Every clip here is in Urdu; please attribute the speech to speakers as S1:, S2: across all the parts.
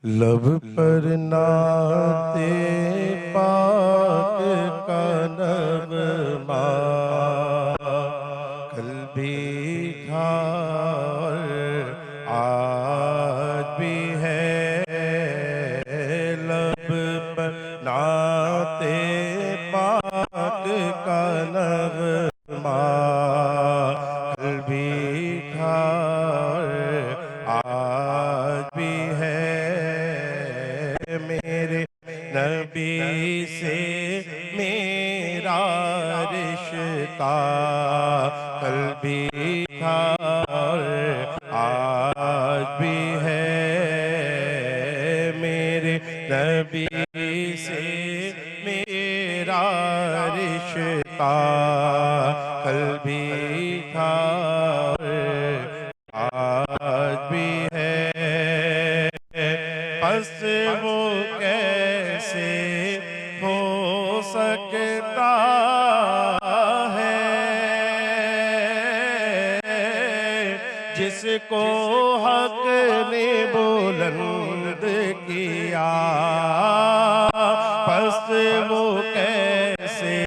S1: لب پر نعت پاک کا نغمہ کل بھی تھا اور آج بھی ہے، لب پر نعت پاک کا نغمہ کل بھی تھا اور آج بھی ہے، میرے نبی سے میرا رشتہ کل بھی تھا اور آج بھی ہے، میرے نبی سے میرا رشتہ کل بھی تھا اور آج بھی ہے، پس وہ کیسے ہو سکتا ہے جس کو حق نے بلند کیا، پس وہ کیسے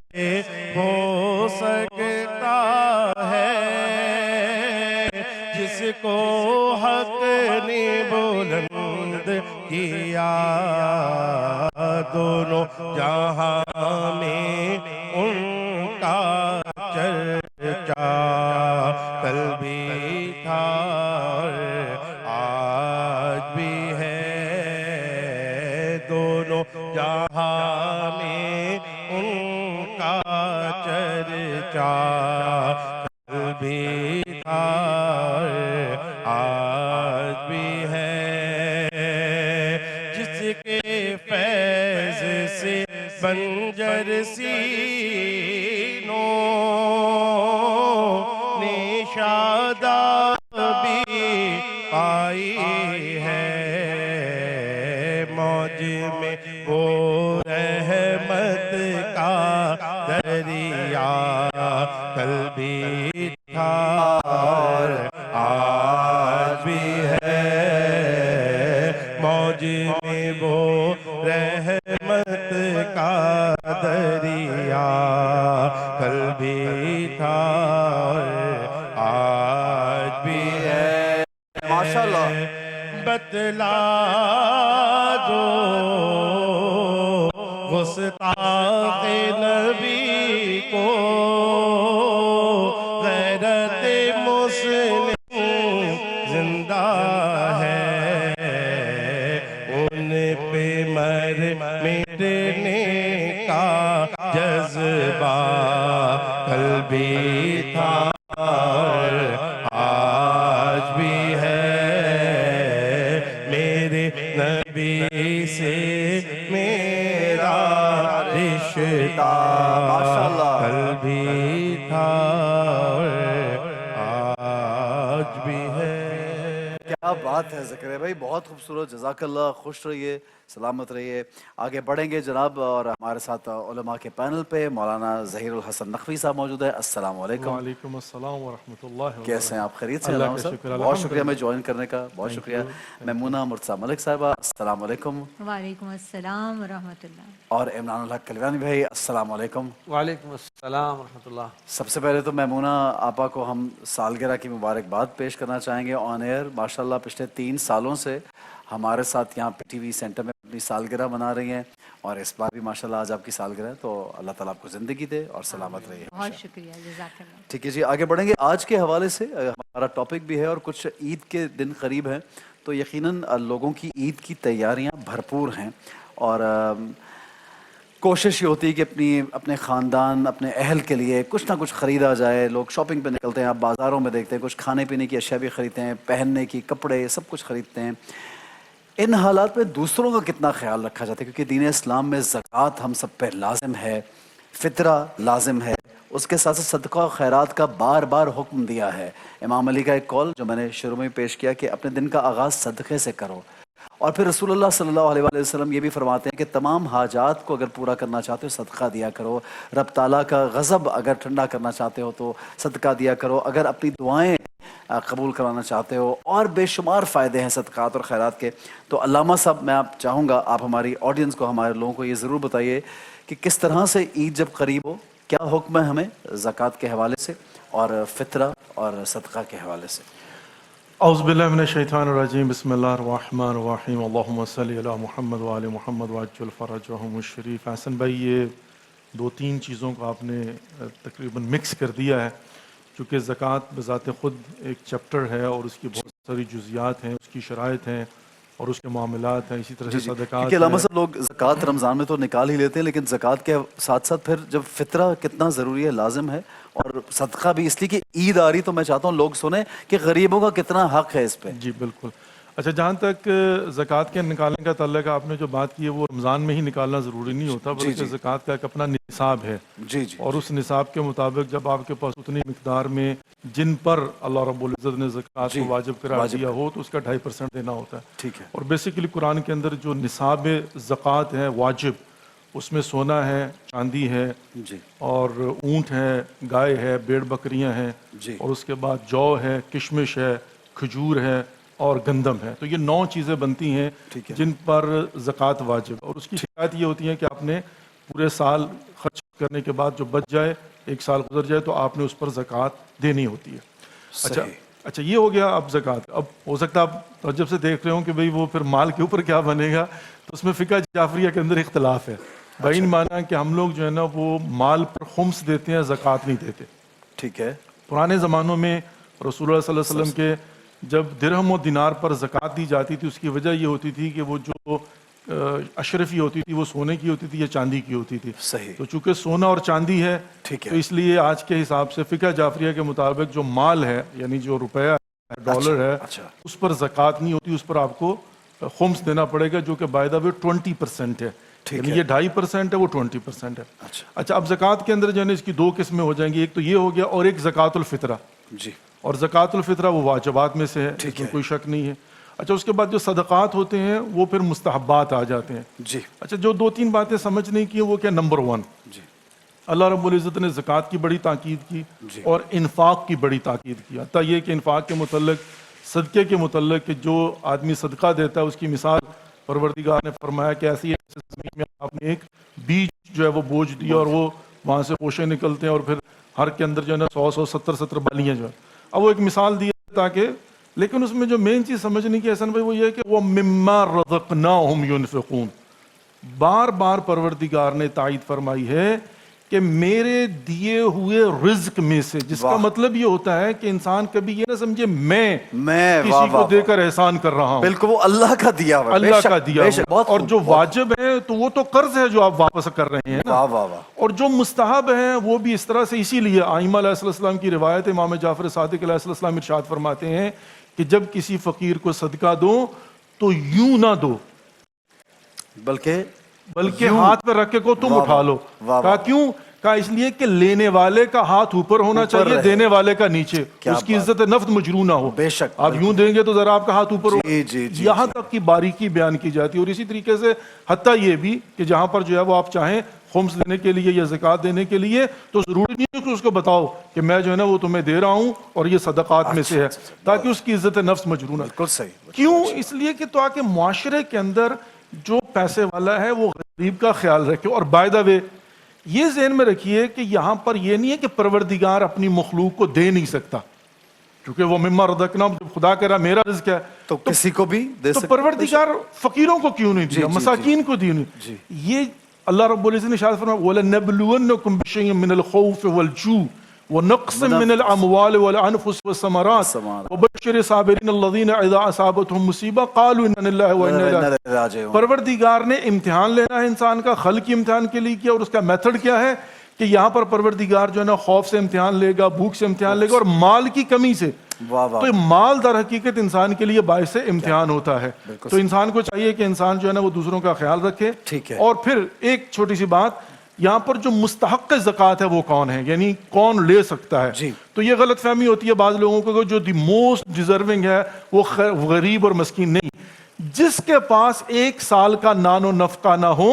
S1: ہو سکتا ہے جس کو حق نے بلند کیا، دونوں جہاں میں ان کا چرچا کل بھی تھا اور آج بھی ہے، دونوں جہاں میں ان کا چرچا کل بھی تھا اور آج بھی ہے، جس کے فیض سے بنجر سینوں نے شادابی پائی ہے، موج میں وہ رحمت کا دریا کل بھی تھا اور آج بھی ہے، موج میں وہ رحمت کا دریا کل بھی تھا اور آج بھی ہے،
S2: ماشاءاللہ
S1: بتلا دو گستاخ نبی کو غیرت مسلم زندہ ہے، ان پہ مٹنے کا جذبہ کل بھی تھا اور آج بھی ہے، میرے نبی سے میرا رشتہ کل بھی تھا اور آج بھی ہے۔
S2: کیا بات ہے زکریا بھائی، بہت خوبصورت، جزاک اللہ، خوش رہیے، سلامت رہیے۔ آگے بڑھیں گے جناب، اور ہمارے ساتھ علماء کے پینل پہ مولانا ظہیر الحسن نقوی صاحب موجود ہے۔ السلام علیکم۔
S3: وعلیکم السلام ورحمۃ اللہ وبرکاتہ۔
S2: کیسے ہیں آپ؟ خیریت سے ہیں؟
S3: اللہ
S2: علامہ
S3: کا
S2: صاحب
S3: شکر،
S2: بہت شکریہ ہمیں جوائن کرنے کا، بہت شکریہ۔
S3: Thank you.
S2: میمونہ مرتضیٰ ملک صاحبہ السلام علیکم،
S4: وعلیکم السلام ورحمۃ اللہ۔
S2: اور عمران الحق کلوانی بھائی السلام علیکم۔
S5: وعلیکم السلام ورحمۃ اللہ۔
S2: سب سے پہلے تو میمونہ آپا کو ہم سالگرہ کی مبارکباد پیش کرنا چاہیں گے آن ایئر۔ ماشاءاللہ پچھلے 3 سالوں سے ہمارے ساتھ یہاں پی ٹی وی سینٹر میں اپنی سالگرہ منا رہی ہیں، اور اس بار بھی ماشاءاللہ آج آپ کی سالگرہ ہے، تو اللہ تعالیٰ آپ کو زندگی دے اور سلامت رہیے۔
S4: بہت شکریہ، جزاک اللہ۔
S2: ٹھیک ہے جی، آگے بڑھیں گے۔ آج کے حوالے سے ہمارا ٹاپک بھی ہے، اور کچھ عید کے دن قریب ہیں، تو یقیناً لوگوں کی عید کی تیاریاں بھرپور ہیں، اور کوشش یہ ہوتی ہے کہ اپنے خاندان، اپنے اہل کے لیے کچھ نہ کچھ خریدا جائے۔ لوگ شاپنگ پہ نکلتے ہیں، آپ بازاروں میں دیکھتے ہیں، کچھ کھانے پینے کی اشیاء بھی خریدتے ہیں، پہننے کی کپڑے سب کچھ خریدتے ہیں۔ ان حالات میں دوسروں کا کتنا خیال رکھا جاتا ہے؟ کیونکہ دین اسلام میں زکوٰۃ ہم سب پہ لازم ہے، فطرہ لازم ہے، اس کے ساتھ ساتھ صدقہ و خیرات کا بار بار حکم دیا ہے۔ امام علی کا ایک قول جو میں نے شروع میں پیش کیا کہ اپنے دن کا آغاز صدقے سے کرو، اور پھر رسول اللہ صلی اللہ علیہ وسلم یہ بھی فرماتے ہیں کہ تمام حاجات کو اگر پورا کرنا چاہتے ہو صدقہ دیا کرو، رب تعالیٰ کا غضب اگر ٹھنڈا کرنا چاہتے ہو تو صدقہ دیا کرو، اگر اپنی دعائیں قبول کرانا چاہتے ہو، اور بے شمار فائدے ہیں صدقات اور خیرات کے، تو علامہ صاحب میں آپ چاہوں گا آپ ہماری آڈینس کو، ہمارے لوگوں کو یہ ضرور بتائیے کہ کس طرح سے عید جب قریب ہو کیا حکم ہے ہمیں زکوٰۃ کے حوالے سے اور فطرہ اور صدقہ کے حوالے سے؟
S3: اعوذ باللہ من الشیطان الرجیم، بسم اللہ الرحمن الرحیم، اللہم صلی علی محمد وآل محمد وعجل فرجہم الشریف۔ حسن بھائی، یہ دو تین چیزوں کو آپ نے تقریباً مکس کر دیا ہے، چونکہ زکوٰۃ بذات خود ایک چیپٹر ہے اور اس کی بہت ساری جزیات ہیں، اس کی شرائط ہیں اور اس کے معاملات ہیں، اسی طرح سے صدقات
S2: کیونکہ علامہ صاحب لوگ زکوٰۃ رمضان میں تو نکال ہی لیتے ہیں، لیکن زکوٰۃ کے ساتھ ساتھ پھر جب فطرہ کتنا ضروری ہے، لازم ہے، اور صدقہ بھی اس لیے کہ عید آ رہی، تو میں چاہتا ہوں لوگ سنیں کہ غریبوں کا کتنا حق ہے اس پہ۔
S3: جی بالکل۔ اچھا، جہاں تک زکوٰۃ کے نکالنے کا تعلق ہے، آپ نے جو بات کی ہے وہ رمضان میں ہی نکالنا ضروری نہیں ہوتا، بلکہ زکوٰۃ کا ایک اپنا نصاب ہے، اور اس نصاب کے مطابق جب آپ کے پاس اتنی مقدار میں جن پر اللہ رب العزت نے زکوٰۃ کو واجب قرار دیا ہو تو اس کا 2.5% دینا ہوتا ہے۔
S2: ٹھیک ہے۔
S3: اور بیسیکلی قرآن کے اندر جو نصاب زکوٰۃ ہے واجب، اس میں سونا ہے، چاندی ہے، اور اونٹ ہے، گائے ہے، بھیڑ بکریاں ہیں، اور اس کے بعد جو ہے، کشمش ہے، کھجور ہے اور گندم ہے۔ تو یہ 9 چیزیں بنتی ہیں جن پر زکوٰۃ واجب، اور اس کی شکایت یہ ہوتی ہے کہ آپ نے پورے سال خرچ کرنے کے بعد جو بچ جائے، 1 سال گزر جائے، تو آپ نے اس پر زکوٰۃ دینی ہوتی ہے۔ اچھا، یہ ہو گیا اب زکوٰۃ۔ اب ہو سکتا ہے آپ تعجب سے دیکھ رہے ہوں کہ بھئی وہ پھر مال کے اوپر کیا بنے گا، تو اس میں فقہ جعفریہ کے اندر اختلاف ہے۔ بھائی مانا کہ ہم لوگ جو ہے نا وہ مال پر خمس دیتے ہیں، زکوٰۃ نہیں دیتے۔
S2: ٹھیک ہے۔
S3: پرانے زمانوں میں رسول اللہ صلی اللہ علیہ وسلم کے جب درہم و دینار پر زکوٰۃ دی جاتی تھی، اس کی وجہ یہ ہوتی تھی کہ وہ جو اشرفی ہوتی تھی وہ سونے کی ہوتی تھی یا چاندی کی ہوتی تھی۔
S2: صحیح۔
S3: تو چونکہ سونا اور چاندی ہے تو اس لیے آج کے حساب سے فقہ جعفریہ کے مطابق جو مال ہے، یعنی جو روپیہ ہے، ڈالر ہے، اس پر زکوٰۃ نہیں ہوتی، اس پر آپ کو خمس دینا پڑے گا، جو کہ بائی دا وے 20% ہے۔ یعنی یہ 2.5% ہے، وہ 20% ہے۔ اچھا، اب زکوٰۃ کے اندر جو ہے نا اس کی 2 قسمیں ہو جائیں گی، ایک تو یہ ہو گیا، اور ایک زکوٰۃ الفطرہ۔
S2: جی۔
S3: اور زکوٰۃ الفطرہ وہ واجبات میں سے ہے، اس میں کوئی شک نہیں ہے۔ اچھا، اس کے بعد جو صدقات ہوتے ہیں وہ پھر مستحبات آ جاتے ہیں۔
S2: جی۔
S3: اچھا، جو 2-3 باتیں سمجھنے کی ہیں وہ کیا، نمبر 1، اللہ رب العزت نے زکوٰۃ کی بڑی تاکید کی اور انفاق کی بڑی تاکید کی، حتیٰ یہ کہ انفاق کے متعلق، صدقے کے متعلق، کہ جو آدمی صدقہ دیتا ہے اس کی مثال پروردگار نے فرمایا کہ ایسی زمین میں آپ نے ایک بیج جو ہے وہ بوجھ دیا اور وہ وہاں سے پوشے نکلتے ہیں، اور پھر ہر کے اندر جو ہے نا 100 70 بالیاں جو ہے۔ اب وہ ایک مثال دی تاکہ، لیکن اس میں جو مین چیز سمجھنے کی حسن بھائی وہ یہ ہے کہ وہ مما رزقناہم ینفقون، بار بار پروردگار نے تائید فرمائی ہے کہ میرے دیے ہوئے رزق میں سے، جس کا مطلب یہ ہوتا ہے کہ انسان کبھی یہ نہ سمجھے میں کسی کو دے کر احسان کر رہا ہوں،
S2: بالکل وہ اللہ کا دیا ہوا،
S3: اللہ کا دیا ہوا، اور جو واجب ہے تو وہ تو قرض ہے جو آپ واپس کر رہے ہیں نا، اور جو مستحب ہیں وہ بھی اس طرح سے۔ اسی لیے ائمہ علیہ السلام کی روایت، امام جعفر صادق علیہ السلام ارشاد فرماتے ہیں کہ جب کسی فقیر کو صدقہ دو تو یوں نہ دو، بلکہ ہاتھ پہ رکھ کے کو تم اٹھا لو۔ کہا کیوں؟ کہا اس لیے کہ لینے والے کا ہاتھ اوپر ہونا چاہیے، دینے والے کا نیچے، اس کی عزت نفس مجروح نہ ہو۔
S2: بے شک
S3: آپ یوں دیں گے تو ذرا آپ کا ہاتھ اوپر ہو، یہاں تک کی باریکی بیان کی جاتی ہے۔ اور اسی طریقے سے حتیٰ یہ بھی کہ جہاں پر جو ہے وہ آپ چاہیں خمس دینے کے لیے یا زکوٰۃ دینے کے لیے، تو ضروری نہیں ہے کہ اس کو بتاؤ کہ میں جو ہے نا وہ تمہیں دے رہا ہوں اور یہ صدقات میں سے ہے، تاکہ اس کی عزت نفس مجروح نہ۔
S2: بالکل صحیح۔
S3: کیوں؟ اس لیے کہ تاکہ معاشرے کے اندر جو پیسے والا ہے وہ غریب کا خیال رکھے۔ اور بائی دا وے یہ ذہن میں رکھیے کہ یہاں پر یہ نہیں ہے کہ پروردگار اپنی مخلوق کو دے نہیں سکتا، کیونکہ وہ مما رزقناہم، جب خدا کہہ رہا میرا رزق ہے
S2: تو کسی کو بھی دے سکتا،
S3: تو پروردگار فقیروں کو کیوں نہیں دیا، مساکین کو دیا نہیں؟ یہ اللہ رب العزت نے ارشاد فرمایا وَلَنَبْلُوَنَّكُمْ بِشَيْءٍ مِّنَ الْخَوْفِ وَالْجُوعِ وَنَقْصٍ مِّنَ الْأَمْوَالِ وَالْأَنفُسِ وَالثَّمَرَاتِ وَبَشِّرِ الصَّابِرِينَ الَّذِينَ إِذَا أَصَابَتْهُمْ مُصِیبَةٌ قَالُوا إِنَّا لِلَّهِ وَإِنَّا إِلَیہِ رَاجِعُونَ۔ پروردگار نے امتحان لینا ہے انسان کا، خلق کی امتحان کے لیے کیا، اور اس کا میتھڈ کیا ہے کہ یہاں پر پروردگار جو ہے نا خوف سے امتحان لے گا، بھوک سے امتحان لے گا، اور مال کی کمی سے۔ تو مال در حقیقت انسان کے لیے باعث امتحان ہوتا ہے۔ تو انسان کو چاہیے کہ انسان جو ہے نا وہ دوسروں کا خیال رکھے۔ اور پھر ایک چھوٹی سی بات، یہاں پر جو مستحق زکوٰۃ ہے وہ کون ہے، یعنی کون لے سکتا ہے؟ تو یہ غلط فہمی ہوتی ہے بعض لوگوں کو کہ جو دی موسٹ ڈیزرونگ ہے وہ غریب اور مسکین نہیں، جس کے پاس 1 سال کا نان و نفقہ نہ ہو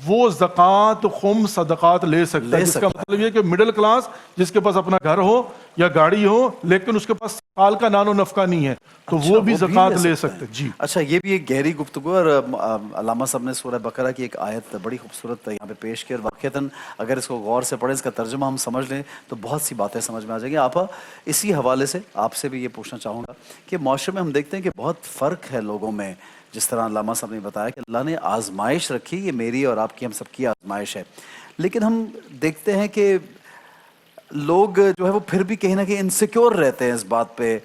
S3: وہ زکوٰۃ، خمس، صدقات لے سکتا ہے۔ جس کا مطلب یہ کہ مڈل کلاس جس کے پاس اپنا گھر ہو یا گاڑی ہو لیکن اس کے پاس سال کا نان و نفقہ نہیں ہے تو وہ بھی زکوٰۃ لے سکتے. جی
S2: اچھا یہ بھی ایک گہری گفتگو اور علامہ صاحب نے سورہ بقرہ کی ایک آیت بڑی خوبصورت یہاں پہ پیش کی اور واقعتاً اگر اس کو غور سے پڑھیں اس کا ترجمہ ہم سمجھ لیں تو بہت سی باتیں سمجھ میں آ جائیں گی. آپا اسی حوالے سے آپ سے بھی یہ پوچھنا چاہوں گا کہ معاشرے میں ہم دیکھتے ہیں کہ بہت فرق ہے لوگوں میں, جس طرح علامہ صاحب نے بتایا کہ اللہ نے آزمائش رکھی, یہ میری اور آپ کی ہم سب کی آزمائش ہے, لیکن ہم دیکھتے ہیں کہ لوگ جو ہے وہ پھر بھی کہیں نہ کہیں انسیکیور رہتے ہیں اس بات پہ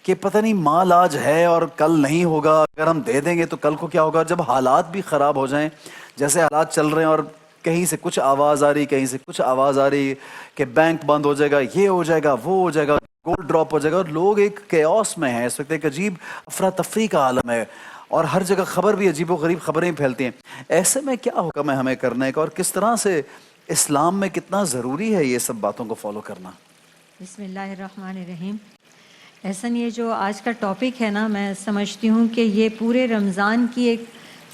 S2: کہ پتہ نہیں مال آج ہے اور کل نہیں ہوگا, اگر ہم دے دیں گے تو کل کو کیا ہوگا. جب حالات بھی خراب ہو جائیں جیسے حالات چل رہے ہیں اور کہیں سے کچھ آواز آ رہی کہیں سے کچھ آواز آ رہی کہ بینک بند ہو جائے گا, یہ ہو جائے گا, وہ ہو جائے گا, گولڈ ڈراپ ہو جائے گا, اور لوگ ایک کیوس میں ہیں اس وقت, ایک عجیب افراتفری کا عالم ہے اور ہر جگہ خبر بھی عجیب و غریب خبریں پھیلتی ہیں. ایسے میں کیا حکم ہے ہمیں کرنے کا اور کس طرح سے اسلام میں کتنا ضروری ہے یہ سب باتوں کو فالو کرنا؟
S4: بسم اللہ الرحمن الرحیم. احسن یہ جو آج کا ٹاپک ہے نا, میں سمجھتی ہوں کہ یہ پورے رمضان کی ایک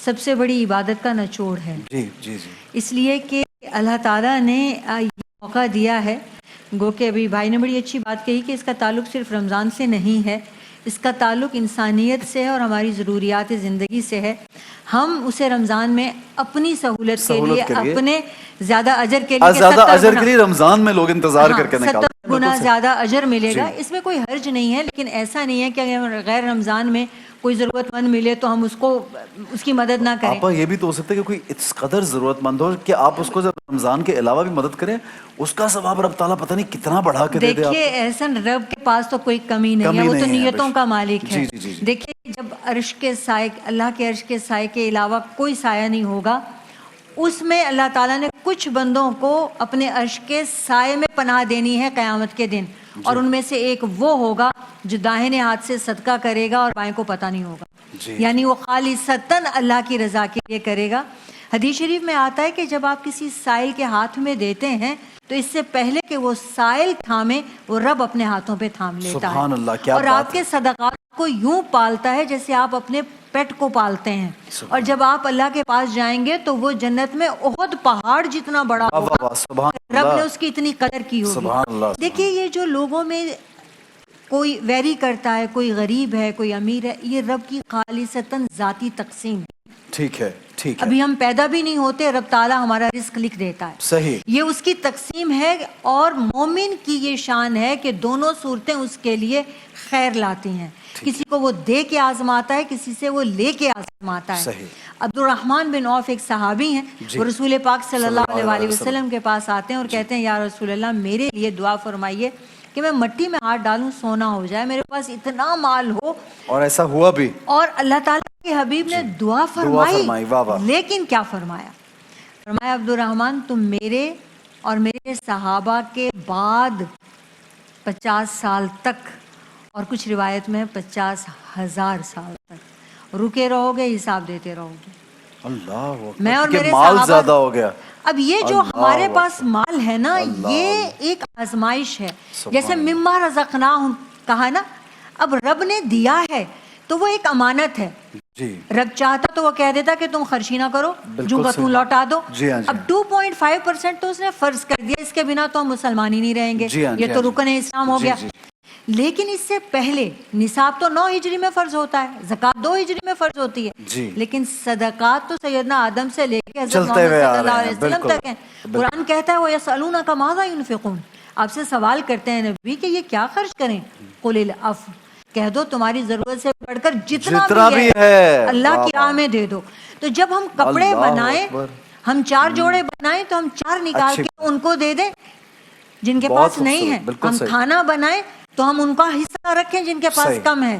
S4: سب سے بڑی عبادت کا نچوڑ ہے.
S2: جی جی جی.
S4: اس لیے کہ اللہ تعالیٰ نے یہ موقع دیا ہے, گو کہ ابھی بھائی نے بڑی اچھی بات کہی کہ اس کا تعلق صرف رمضان سے نہیں ہے, اس کا تعلق انسانیت سے ہے اور ہماری ضروریات زندگی سے ہے. ہم اسے رمضان میں اپنی سہولت کے لیے اپنے زیادہ اجر کے لیے
S2: زیادہ اجر کے لیے رمضان میں لوگ انتظار کر کے نکالتے ہیں,
S4: 70 گنا زیادہ اجر ملے گا, اس میں کوئی حرج نہیں ہے. لیکن ایسا نہیں ہے کہ اگر غیر رمضان میں کوئی ضرورت مند ملے تو ہم اس کو اس کی مدد نہ کریں.
S2: آپ یہ بھی تو ہو سکتا ہے کہ کوئی اس قدر ضرورت مند ہو کہ آپ اس کو جب رمضان کے علاوہ بھی مدد کریں, اس کا ثواب رب تعالیٰ پتہ نہیں کتنا بڑھا کے دے دے.
S4: دیکھیے احسن رب کے پاس تو کوئی کمی نہیں ہے, وہ تو نیتوں کا مالک ہے. دیکھیے جب عرش کے سائے, اللہ کے عرش کے سائے کے علاوہ کوئی سایہ نہیں ہوگا, اس میں اللہ تعالیٰ نے کچھ بندوں کو اپنے عرش کے سائے میں پناہ دینی ہے قیامت کے دن, اور ان میں سے ایک وہ ہوگا جو داہنے ہاتھ سے صدقہ کرے گا اور بائیں کو پتہ نہیں ہوگا. یعنی وہ خالصتاً اللہ کی رضا کے لیے کرے گا. حدیث شریف میں آتا ہے کہ جب آپ کسی سائل کے ہاتھ میں دیتے ہیں تو اس سے پہلے کہ وہ سائل تھامے وہ رب اپنے ہاتھوں پہ تھام لیتا ہے.
S2: سبحان اللہ, کیا
S4: اور آپ کے صدقات کو یوں پالتا ہے جیسے آپ اپنے پیٹ کو پالتے ہیں. اور جب آپ اللہ کے پاس جائیں گے تو وہ جنت میں احد پہاڑ جتنا بڑا ہوگا, رب نے اس کی اتنی قدر کی ہوگی. دیکھیے یہ جو لوگوں میں کوئی ویری کرتا ہے, کوئی غریب ہے, کوئی امیر ہے, یہ رب کی خالصتاً ذاتی تقسیم ہے.
S2: ٹھیک ہے, ٹھیک ہے.
S4: ابھی ہم پیدا بھی نہیں ہوتے, رب تعالیٰ ہمارا رزق لکھ دیتا ہے.
S2: صحیح.
S4: یہ اس کی تقسیم ہے, اور مومن کی یہ شان ہے کہ دونوں صورتیں اس کے لیے خیر لاتی ہیں. کسی کو وہ دے کے آزماتا ہے, کسی سے وہ لے کے آزماتا ہے.
S2: صحیح.
S4: عبد الرحمن بن عوف ایک صحابی ہیں, وہ رسول پاک صلی اللہ علیہ وسلم کے پاس آتے ہیں اور کہتے ہیں یا رسول اللہ میرے لیے دعا فرمائیے کہ میں مٹی میں ہاتھ ڈالوں سونا ہو جائے, میرے پاس اتنا مال ہو. اور
S2: ایسا ہوا بھی,
S4: اور اللہ تعالیٰ کے حبیب نے دعا فرمائی. لیکن کیا فرمایا؟ فرمایا عبد الرحمن تم میرے اور میرے صحابہ کے بعد 50 سال تک, اور کچھ روایت میں 50,000 سال تک رکے رہو گے, حساب دیتے رہو گے.
S2: اللہ,
S4: میں اور میرے
S2: مال زیادہ ہو گیا.
S4: اب یہ جو ہمارے پاس مال ہے نا, یہ ایک آزمائش ہے. جیسے مما رزقناہم کہا نا, اب رب نے دیا ہے تو وہ ایک امانت ہے. رب چاہتا تو وہ کہہ دیتا کہ تم خرچی نہ کرو, جو کا تم لوٹا دو. اب 2.5% تو اس نے فرض کر دیا, اس کے بنا تو ہم مسلمان ہی نہیں رہیں گے, یہ تو رکن اسلام ہو گیا. لیکن اس سے پہلے نصاب تو 9 ہجری میں فرض ہوتا ہے, زکوٰۃ 2 ہجری میں فرض ہوتی ہے, لیکن صدقات تو سیدنا آدم سے لے کے حضرت محمد صلی اللہ علیہ وسلم تک ہیں. قرآن کہتا ہے وَيَسْأَلُونَكَ مَاذَا يُنْفِقُونَ, آپ سے سوال کرتے ہیں نبی کہ یہ کیا خرچ کریں. قُلِ الْعَفْوَ, کہہ دو تمہاری ضرورت سے بڑھ کر جتنا بھی ہے اللہ کی راہ میں دے دو. تو جب ہم کپڑے بنائیں, ہم 4 جوڑے بنائیں تو ہم 4 نکال کے ان کو دے دیں جن کے پاس نہیں ہے. ہم کھانا بنائیں تو ہم ان کا حصہ رکھیں جن کے پاس کم ہے.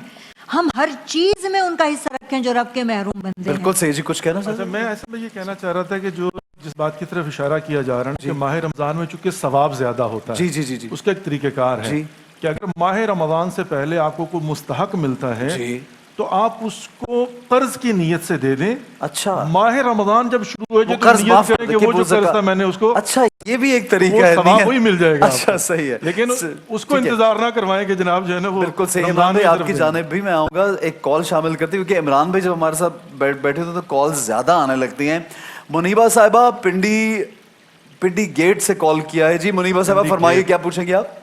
S4: ہم ہر چیز میں ان کا حصہ رکھیں جو رب کے محروم بندے ہیں.
S2: بالکل صحیح. جی کچھ کہنا چاہتے ہیں؟
S3: میں ایسے میں یہ کہنا چاہ رہا تھا کہ جو جس بات کی طرف اشارہ کیا جا رہا ہے کہ ماہ رمضان میں چونکہ ثواب زیادہ ہوتا ہے,
S2: جی
S3: اس کا ایک طریقہ کار ہے کہ اگر ماہ رمضان سے پہلے آپ کو کوئی مستحق ملتا ہے تو آپ اس کو قرض کی نیت سے دے دیں.
S2: اچھا,
S3: ماہ رمضان جب شروع ہو جائے تو نیت کریں کہ وہ جو قرض تھا میں نے اس کو,
S2: اچھا یہ بھی ایک طریقہ ہے,
S3: ثواب وہی مل جائے گا.
S2: اچھا صحیح ہے,
S3: لیکن اس کو انتظار نہ کروائیں کہ جناب جو ہے نا وہ.
S2: بالکل صحیح. عمران بھائی آپ کی جانب بھی میں آؤں گا, ایک کال شامل کرتی ہوں کیونکہ عمران بھائی جب ہمارے ساتھ بیٹھے ہوتے تو کال زیادہ آنے لگتی ہیں. منیبہ صاحبہ پنڈی گیٹ سے کال کیا ہے. جی منیبہ صاحبہ فرمائیے, کیا پوچھیں گے آپ؟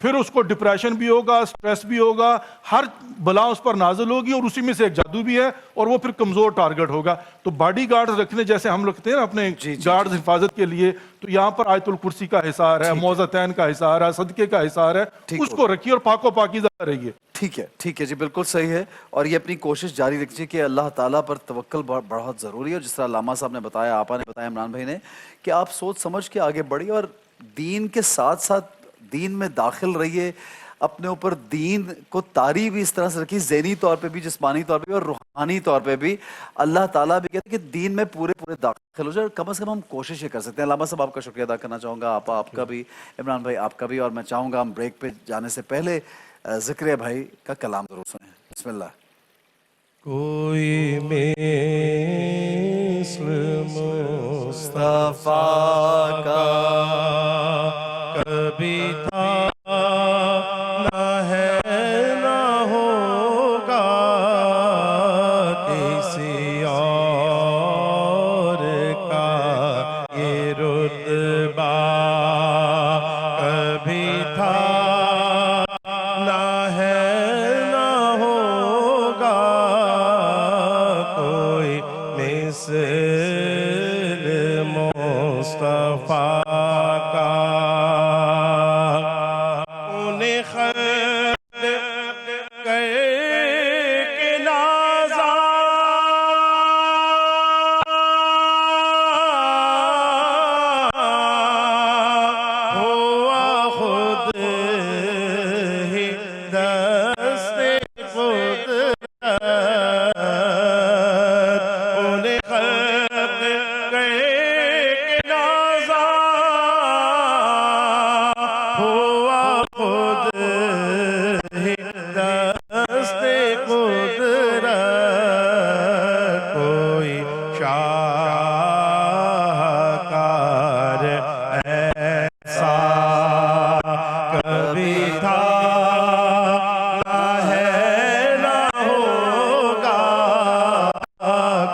S3: پھر اس کو ڈپریشن بھی ہوگا, سٹریس بھی ہوگا, ہر بلا اس پر نازل ہوگی, اور اسی میں سے ایک جادو بھی ہے, اور وہ پھر کمزور ٹارگٹ ہوگا. تو باڈی گارڈز رکھنے جیسے ہم رکھتے ہیں نا اپنے گارڈز حفاظت کے لیے, تو یہاں پر آیت الکرسی کا حصار ہے, موعظتین کا حصار ہے, صدقے کا حصار ہے, اس کو رکھیے اور پاک و پاکیزہ رہیے.
S2: ٹھیک ہے جی, بالکل صحیح ہے. اور یہ اپنی کوشش جاری رکھیے کہ اللہ تعالیٰ پر توکل بہت ضروری ہے. اور جس طرح علامہ صاحب نے بتایا, آپا نے بتایا, عمران بھائی نے, کہ آپ سوچ سمجھ کے آگے بڑھیے اور دین کے ساتھ ساتھ دین میں داخل رہیے. اپنے اوپر دین کو طاری بھی اس طرح سے رکھیے, ذہنی طور پہ بھی, جسمانی طور پہ بھی, اور روحانی طور پہ بھی. اللہ تعالیٰ بھی کہتے ہیں کہ دین میں پورے داخل ہو جائے. کم از کم ہم کوشش یہ کر سکتے ہیں. علامہ صاحب آپ کا شکریہ ادا کرنا چاہوں گا, آپا آپ کا بھی, عمران بھائی آپ کا بھی. اور میں چاہوں گا ہم بریک پہ جانے سے پہلے ذکر بھائی کا کلام ضرور سنیں. بسم اللہ.
S1: کوئی مثل مصطفیٰ کا کبھی تھا نہ ہے نہ ہوگا, کسی اور کا یہ رتبہ کبھی تھا نہ ہے نہ ہوگا, کوئی مثل مصطفیٰ کا. انہیں خلق کر کے نازا ہوا خود ہی دست قدرت. انہیں خلق کر کے نازا ہوا خود ہی دست قدرت. کوئی شاہکار ایسا کبھی تھا نہ ہے نہ ہوگا,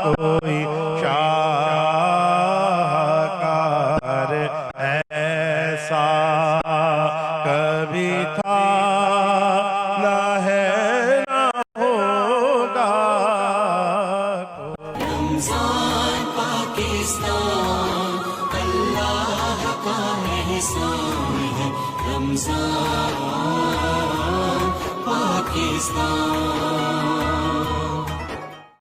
S1: کوئی شاہکار ایسا کبھی تھا نہ ہے نہ ہوگا.
S6: رمضان پاکستان اللہ کا احسان ہے. رمضان پاکستان